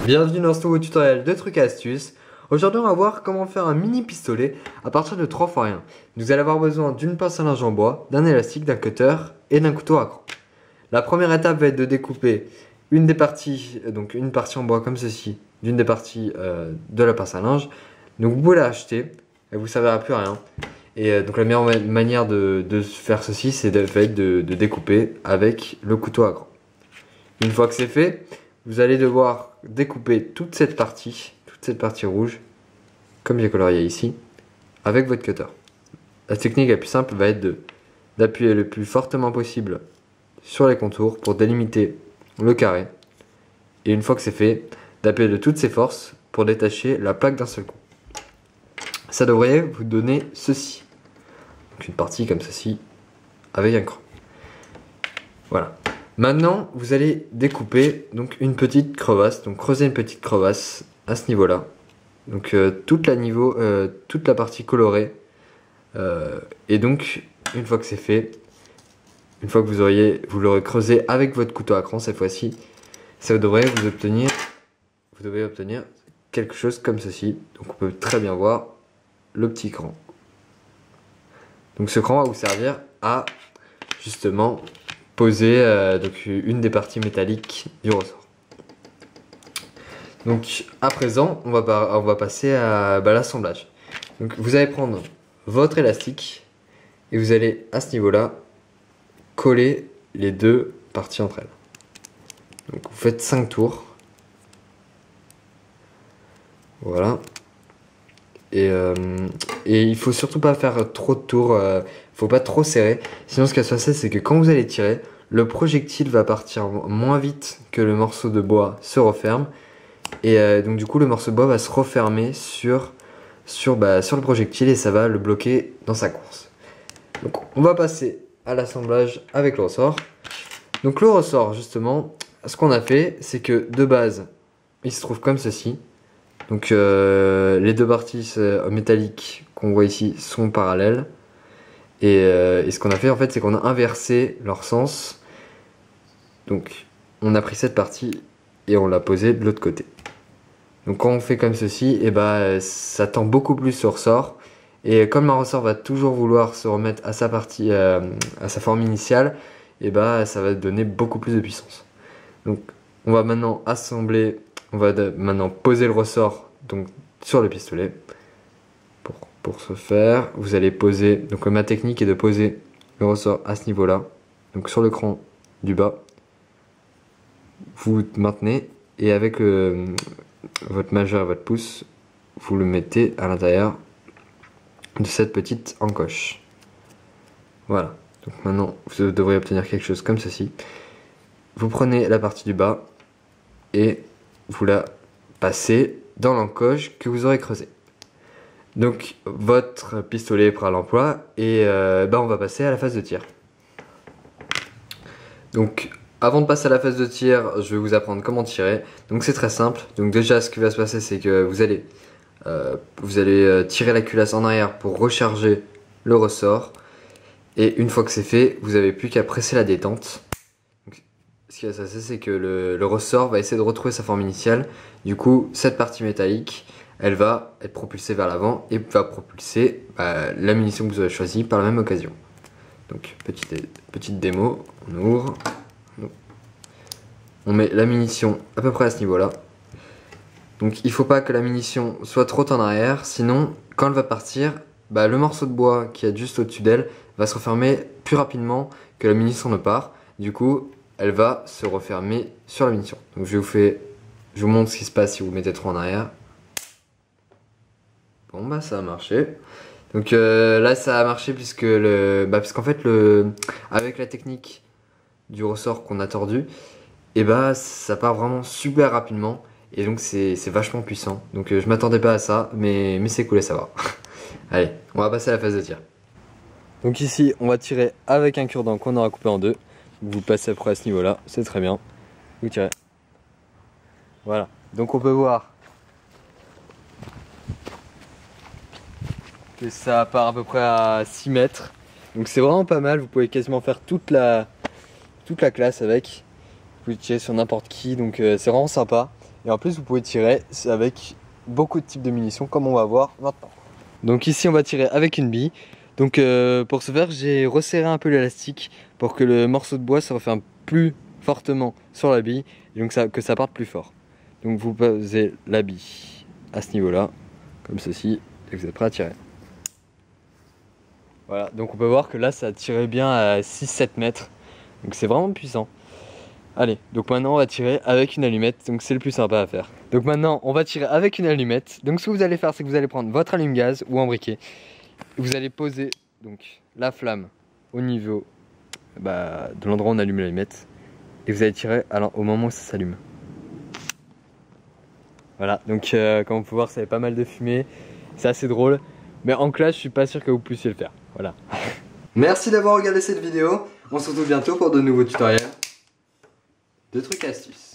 Bienvenue dans ce nouveau tutoriel de trucs et astuces. Aujourd'hui on va voir comment faire un mini pistolet à partir de 3 fois rien. Vous allez avoir besoin d'une pince à linge en bois, d'un élastique, d'un cutter et d'un couteau à cran. La première étape va être de découper une des parties, donc une partie en bois comme ceci, d'une des parties de la pince à linge. Donc vous pouvez l'acheter, elle vous servira plus à rien. Et donc la meilleure manière de faire ceci, c'est de découper avec le couteau à cran. Une fois que c'est fait, vous allez devoir découper toute cette partie rouge, comme j'ai colorié ici, avec votre cutter. La technique la plus simple va être d'appuyer le plus fortement possible sur les contours pour délimiter le carré. Et une fois que c'est fait, d'appuyer de toutes ses forces pour détacher la plaque d'un seul coup. Ça devrait vous donner ceci. Donc une partie comme ceci, avec un creux. Voilà. Maintenant, vous allez découper donc une petite crevasse, donc creuser une petite crevasse à ce niveau-là. Donc toute la partie colorée. Et donc, une fois que c'est fait, une fois que vous l'aurez creusé avec votre couteau à cran cette fois-ci, ça devrait vous devez obtenir quelque chose comme ceci. Donc on peut très bien voir le petit cran. Donc ce cran va vous servir à justement poser donc une des parties métalliques du ressort. Donc à présent, on va passer à l'assemblage. Donc vous allez prendre votre élastique et vous allez à ce niveau-là coller les deux parties entre elles. Donc vous faites 5 tours. Voilà. Et il faut surtout pas faire trop de tours, faut pas trop serrer. Sinon ce qui va se passer, c'est que quand vous allez tirer, le projectile va partir moins vite que le morceau de bois se referme. Et donc du coup le morceau de bois va se refermer sur le projectile et ça va le bloquer dans sa course. Donc on va passer à l'assemblage avec le ressort. Donc le ressort justement, ce qu'on a fait, c'est que de base, il se trouve comme ceci. Donc les deux parties métalliques qu'on voit ici sont parallèles. Et ce qu'on a fait en fait, c'est qu'on a inversé leur sens. Donc on a pris cette partie et on l'a posée de l'autre côté. Donc quand on fait comme ceci, et ça tend beaucoup plus ce ressort. Et comme un ressort va toujours vouloir se remettre à sa partie, à sa forme initiale, ça va donner beaucoup plus de puissance. Donc on va maintenant assembler. On va maintenant poser le ressort donc, sur le pistolet. Pour ce faire, vous allez poser, donc ma technique est de poser le ressort à ce niveau-là, donc sur le cran du bas. Vous maintenez et avec votre majeur et votre pouce, vous le mettez à l'intérieur de cette petite encoche. Voilà, donc maintenant vous devrez obtenir quelque chose comme ceci. Vous prenez la partie du bas et vous la passez dans l'encoche que vous aurez creusée. Donc votre pistolet est prêt à l'emploi et on va passer à la phase de tir. Donc avant de passer à la phase de tir, je vais vous apprendre comment tirer. Donc c'est très simple. Donc déjà ce qui va se passer, c'est que vous allez tirer la culasse en arrière pour recharger le ressort. Et une fois que c'est fait, vous n'avez plus qu'à presser la détente. Ce qui va se passer, c'est que le ressort va essayer de retrouver sa forme initiale. Du coup, cette partie métallique, elle va être propulsée vers l'avant et va propulser la munition que vous avez choisie par la même occasion. Donc, petite démo, on ouvre. On met la munition à peu près à ce niveau-là. Donc, il ne faut pas que la munition soit trop en arrière, sinon, quand elle va partir, le morceau de bois qui est juste au-dessus d'elle va se refermer plus rapidement que la munition ne part. Du coup, elle va se refermer sur la munition. Donc je vous montre ce qui se passe si vous mettez trop en arrière. Bon ça a marché. Donc là ça a marché puisqu'en fait avec la technique du ressort qu'on a tordu, ça part vraiment super rapidement et donc c'est vachement puissant. Donc je m'attendais pas à ça, mais c'est cool à savoir. Allez, on va passer à la phase de tir. Donc ici on va tirer avec un cure-dent qu'on aura coupé en deux. Vous passez après à ce niveau là, c'est très bien. Vous tirez. Voilà, donc on peut voir que ça part à peu près à 6 mètres. Donc c'est vraiment pas mal, vous pouvez quasiment faire toute la classe avec. Vous pouvez tirer sur n'importe qui, donc c'est vraiment sympa. Et en plus vous pouvez tirer avec beaucoup de types de munitions comme on va voir maintenant. Donc ici on va tirer avec une bille. Donc pour ce faire j'ai resserré un peu l'élastique pour que le morceau de bois se referme plus fortement sur la bille et donc que ça parte plus fort. Donc vous posez la bille à ce niveau là, comme ceci, et vous êtes prêt à tirer. Voilà, donc on peut voir que là ça a tiré bien à 6-7 mètres, donc c'est vraiment puissant. Allez, donc maintenant on va tirer avec une allumette, donc c'est le plus sympa à faire. Donc maintenant on va tirer avec une allumette, donc ce que vous allez faire c'est que vous allez prendre votre allume-gaz ou un briquet, vous allez poser donc la flamme au niveau de l'endroit où on allume l'allumette, et vous allez tirer au moment où ça s'allume. Voilà, donc comme on peut voir ça fait pas mal de fumée, c'est assez drôle, mais en classe je suis pas sûr que vous puissiez le faire. Voilà. Merci d'avoir regardé cette vidéo, on se retrouve bientôt pour de nouveaux tutoriels de trucs et astuces.